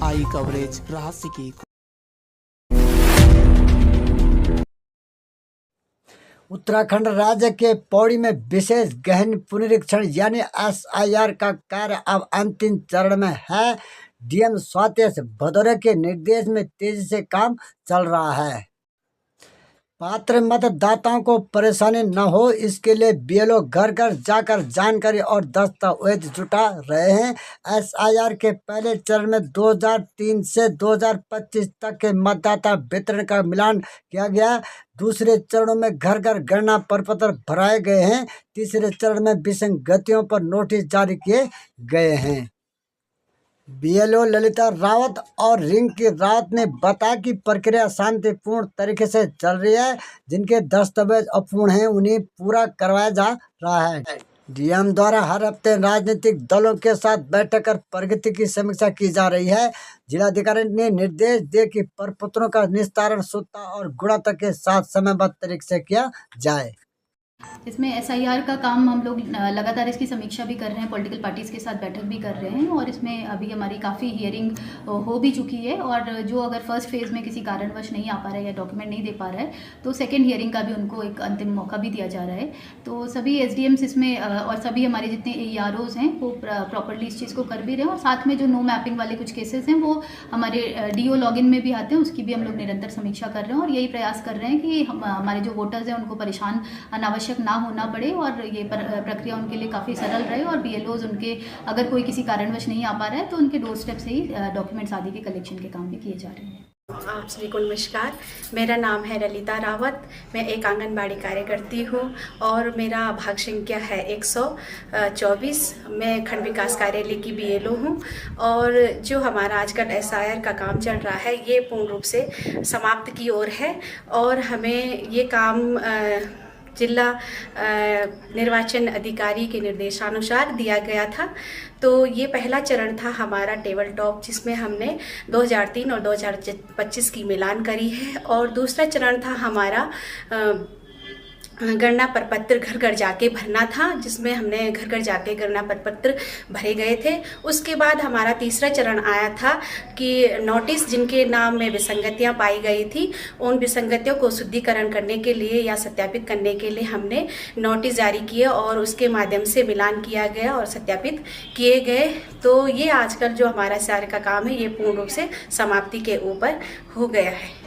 आई coverage रहस्य की। उत्तराखंड राज्य के पौड़ी में विशेष गहन पुनरीक्षण यानी SIR का कार्य अब अंतिम चरण में है। DM स्वाति एस भदौरे के निर्देश में तेजी से काम चल रहा है। पात्र मतदाताओं को परेशानी न हो, इसके लिए BLO घर घर जाकर जानकारी और दस्तावेज जुटा रहे हैं। SIR के पहले चरण में 2003 से 2025 तक के मतदाता वितरण का मिलान किया गया। दूसरे चरणों में घर घर गणना प्रपत्र भराए गए हैं। तीसरे चरण में विसंगतियों पर नोटिस जारी किए गए हैं। BLO ललिता रावत और रिंकी रावत ने बताया कि प्रक्रिया शांतिपूर्ण तरीके से चल रही है। जिनके दस्तावेज अपूर्ण हैं उन्हें पूरा करवाया जा रहा है। DM द्वारा हर हफ्ते राजनीतिक दलों के साथ बैठक कर प्रगति की समीक्षा की जा रही है। जिलाधिकारी ने निर्देश दिए कि प्रपत्रों का निस्तारण शुद्धता और गुणवत्ता के साथ समयबद्ध तरीके से किया जाए। इसमें SIR का काम हम लोग लगातार इसकी समीक्षा भी कर रहे हैं, पॉलिटिकल पार्टीज़ के साथ बैठक भी कर रहे हैं और इसमें अभी हमारी काफ़ी हियरिंग हो भी चुकी है। और जो अगर फर्स्ट फेज़ में किसी कारणवश नहीं आ पा रहा है या डॉक्यूमेंट नहीं दे पा रहा है तो सेकेंड हियरिंग का भी उनको एक अंतिम मौका भी दिया जा रहा है। तो सभी SDMs इसमें और सभी हमारे जितने AEROs हैं वो प्रॉपरली इस चीज़ को कर भी रहे हैं। और साथ में जो नो मैपिंग वाले कुछ केसेस हैं वो हमारे DO लॉगिन में भी आते हैं, उसकी भी हम लोग निरंतर समीक्षा कर रहे हैं और यही प्रयास कर रहे हैं कि हमारे जो वोटर्स हैं उनको परेशान अनावश्यक ना होना पड़े और ये प्रक्रिया उनके लिए काफ़ी सरल रहे। और BLOs उनके अगर कोई किसी कारणवश नहीं आ पा रहा है तो उनके डोर स्टेप से ही डॉक्यूमेंट्स आदि के कलेक्शन के काम भी किए जा रहे हैं। आप सभी को नमस्कार। मेरा नाम है ललिता रावत। मैं एक आंगनबाड़ी कार्यकर्ती हूँ और मेरा भाग संख्या है 124। मैं खंड विकास कार्यालय की BLO हूँ और जो हमारा आजकल SIR का काम चल रहा है ये पूर्ण रूप से समाप्त की ओर है और हमें ये काम जिला निर्वाचन अधिकारी के निर्देशानुसार दिया गया था। तो ये पहला चरण था हमारा टेबल टॉप, जिसमें हमने 2003 और 2025 की मिलान करी है। और दूसरा चरण था हमारा गणना प्रपत्र घर घर जाके भरना था, जिसमें हमने घर घर जाके गणना प्रपत्र भरे गए थे। उसके बाद हमारा तीसरा चरण आया था कि नोटिस जिनके नाम में विसंगतियां पाई गई थी उन विसंगतियों को शुद्धिकरण करने के लिए या सत्यापित करने के लिए हमने नोटिस जारी किए और उसके माध्यम से मिलान किया गया और सत्यापित किए गए। तो ये आजकल जो हमारा SIR का काम है ये पूर्ण रूप से समाप्ति के ऊपर हो गया है।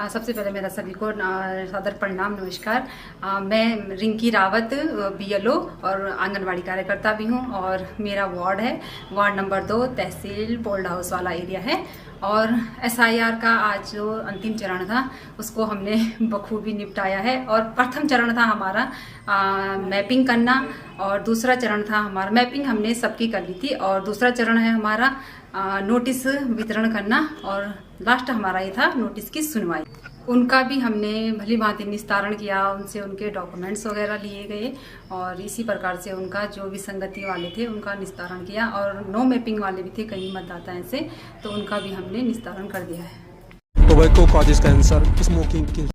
सबसे पहले मेरा सभी को सादर प्रणाम, नमस्कार। मैं रिंकी रावत BLO और आंगनवाड़ी कार्यकर्ता भी हूँ और मेरा वार्ड है वार्ड नंबर 2 तहसील पोल्ड हाउस वाला एरिया है। और SIR का आज जो अंतिम चरण था उसको हमने बखूबी निपटाया है। और प्रथम चरण था हमारा मैपिंग करना और दूसरा चरण था हमारा मैपिंग हमने सबकी कर ली थी और दूसरा चरण है हमारा नोटिस वितरण करना और लास्ट हमारा ये था नोटिस की सुनवाई। उनका भी हमने भली भांति निस्तारण किया, उनसे उनके डॉक्यूमेंट्स वगैरह लिए गए और इसी प्रकार से उनका जो विसंगति वाले थे उनका निस्तारण किया। और नो मैपिंग वाले भी थे कई मतदाता ऐसे, तो उनका भी हमने निस्तारण कर दिया है। Tobacco causes cancer, smoking